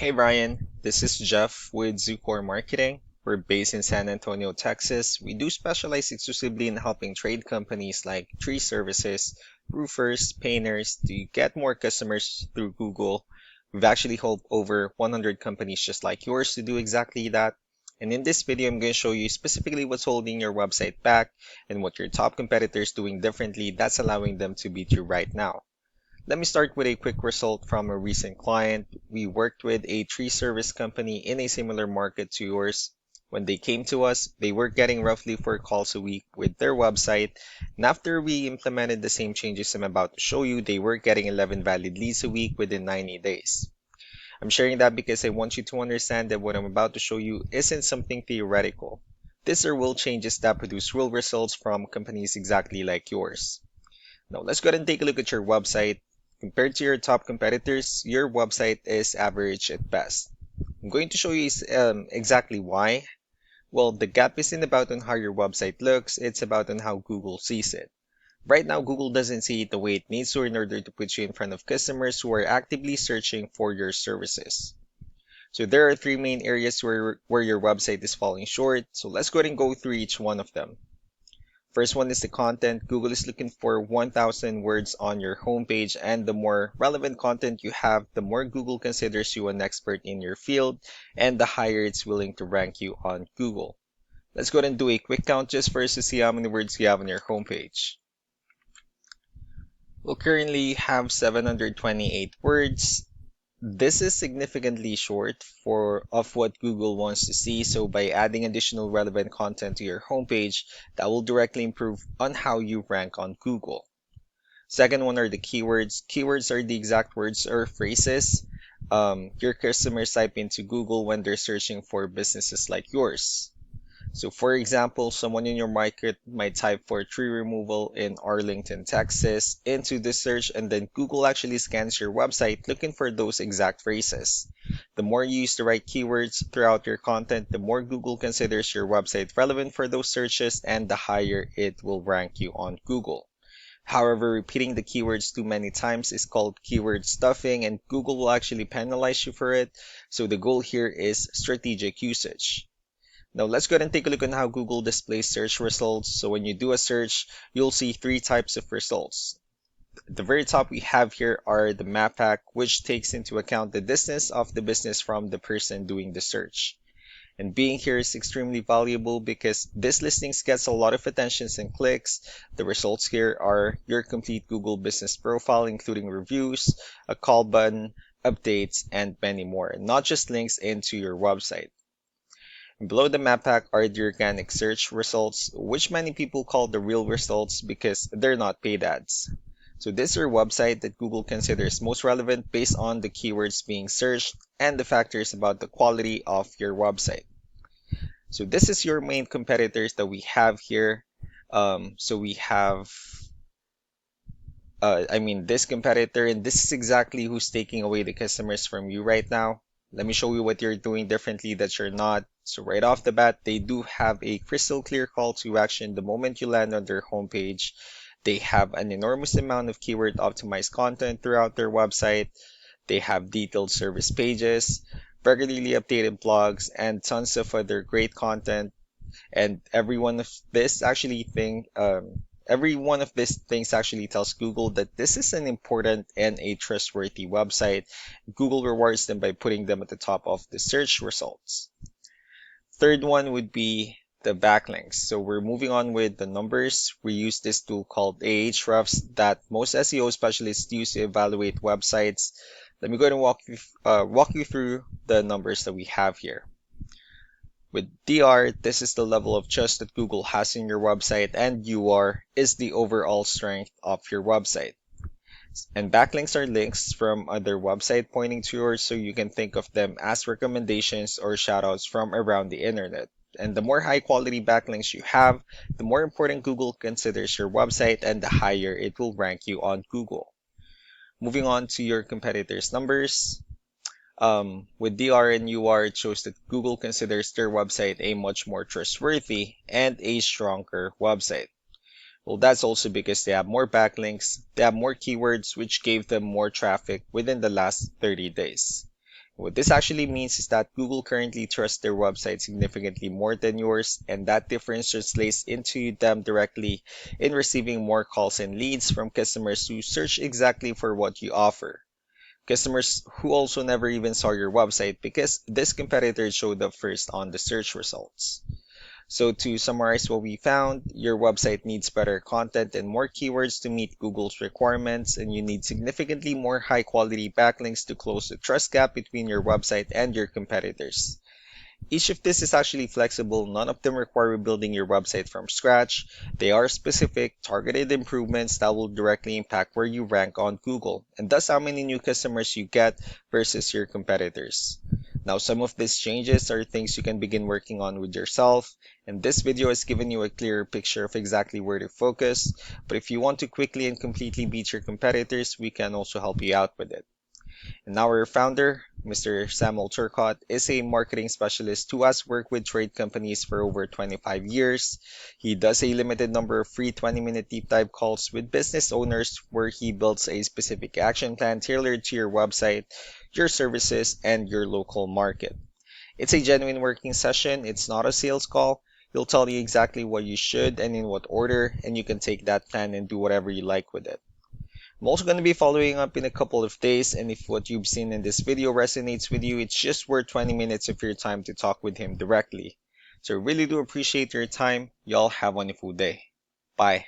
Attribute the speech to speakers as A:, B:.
A: Hey Brian, this is Jeff with Zucore Marketing. We're based in San Antonio, Texas. We do specialize exclusively in helping trade companies like tree services, roofers, painters to get more customers through Google. We've actually helped over 100 companies just like yours to do exactly that. And in this video, I'm going to show you specifically what's holding your website back and what your top competitors doing differently that's allowing them to beat you right now. Let me start with a quick result from a recent client. We worked with a tree service company in a similar market to yours. When they came to us, they were getting roughly 4 calls a week with their website. And after we implemented the same changes I'm about to show you, they were getting 11 valid leads a week within 90 days. I'm sharing that because I want you to understand that what I'm about to show you isn't something theoretical. These are real changes that produce real results from companies exactly like yours. Now let's go ahead and take a look at your website. Compared to your top competitors, your website is average at best. I'm going to show you exactly why. Well, the gap isn't about on how your website looks, it's about on how Google sees it. Right now, Google doesn't see it the way it needs to in order to put you in front of customers who are actively searching for your services. So there are three main areas where your website is falling short. So let's go ahead and go through each one of them. First one is the content. Google is looking for 1,000 words on your homepage, and the more relevant content you have, the more Google considers you an expert in your field, and the higher it's willing to rank you on Google. Let's go ahead and do a quick count just for us to see how many words you have on your homepage. Well, currently you have 728 words. This is significantly short of what Google wants to see, so by adding additional relevant content to your homepage, that will directly improve on how you rank on Google. Second one are the keywords. Keywords are the exact words or phrases your customers type into Google when they're searching for businesses like yours. So for example, someone in your market might type for tree removal in Arlington, Texas into the search, and then Google actually scans your website looking for those exact phrases. The more you use the right keywords throughout your content, the more Google considers your website relevant for those searches and the higher it will rank you on Google. However, repeating the keywords too many times is called keyword stuffing, and Google will actually penalize you for it. So the goal here is strategic usage. Now let's go ahead and take a look on how Google displays search results. So when you do a search, you'll see three types of results. At the very top we have here are the map pack, which takes into account the distance of the business from the person doing the search. And being here is extremely valuable because this listings gets a lot of attentions and clicks. The results here are your complete Google business profile, including reviews, a call button, updates, and many more, not just links into your website. Below the map pack are the organic search results, which many people call the real results because they're not paid ads. So this is your website that Google considers most relevant based on the keywords being searched and the factors about the quality of your website. So this is your main competitors that we have here. So we have, this competitor, and this is exactly who's taking away the customers from you right now. Let me show you what you're doing differently that you're not. So right off the bat, they do have a crystal clear call to action the moment you land on their homepage. They have an enormous amount of keyword optimized content throughout their website. They have detailed service pages, regularly updated blogs, and tons of other great content. And every one of these things actually tells Google that this is an important and a trustworthy website. Google rewards them by putting them at the top of the search results. Third one would be the backlinks. So we're moving on with the numbers. We use this tool called Ahrefs that most SEO specialists use to evaluate websites. Let me go ahead and walk you through the numbers that we have here. With DR, this is the level of trust that Google has in your website, and UR is the overall strength of your website. And backlinks are links from other websites pointing to yours, so you can think of them as recommendations or shoutouts from around the internet. And the more high quality backlinks you have, the more important Google considers your website and the higher it will rank you on Google. Moving on to your competitors' numbers. With DR and UR, it shows that Google considers their website a much more trustworthy and a stronger website. Well, that's also because they have more backlinks, they have more keywords, which gave them more traffic within the last 30 days. What this actually means is that Google currently trusts their website significantly more than yours, and that difference translates into them directly in receiving more calls and leads from customers who search exactly for what you offer. Customers who also never even saw your website because this competitor showed up first on the search results. So to summarize what we found, your website needs better content and more keywords to meet Google's requirements, and you need significantly more high quality backlinks to close the trust gap between your website and your competitors. Each of this is actually flexible. None of them require rebuilding your website from scratch. They are specific, targeted improvements that will directly impact where you rank on Google, and thus how many new customers you get versus your competitors. Now, some of these changes are things you can begin working on with yourself, and this video has given you a clearer picture of exactly where to focus. But if you want to quickly and completely beat your competitors, we can also help you out with it. And our founder, Mr. Samuel Turcott, is a marketing specialist who has worked with trade companies for over 25 years. He does a limited number of free 20-minute deep dive calls with business owners where he builds a specific action plan tailored to your website, your services, and your local market. It's a genuine working session. It's not a sales call. He'll tell you exactly what you should and in what order, and you can take that plan and do whatever you like with it. I'm also going to be following up in a couple of days, and if what you've seen in this video resonates with you, it's just worth 20 minutes of your time to talk with him directly. So I really do appreciate your time. Y'all have a wonderful day. Bye.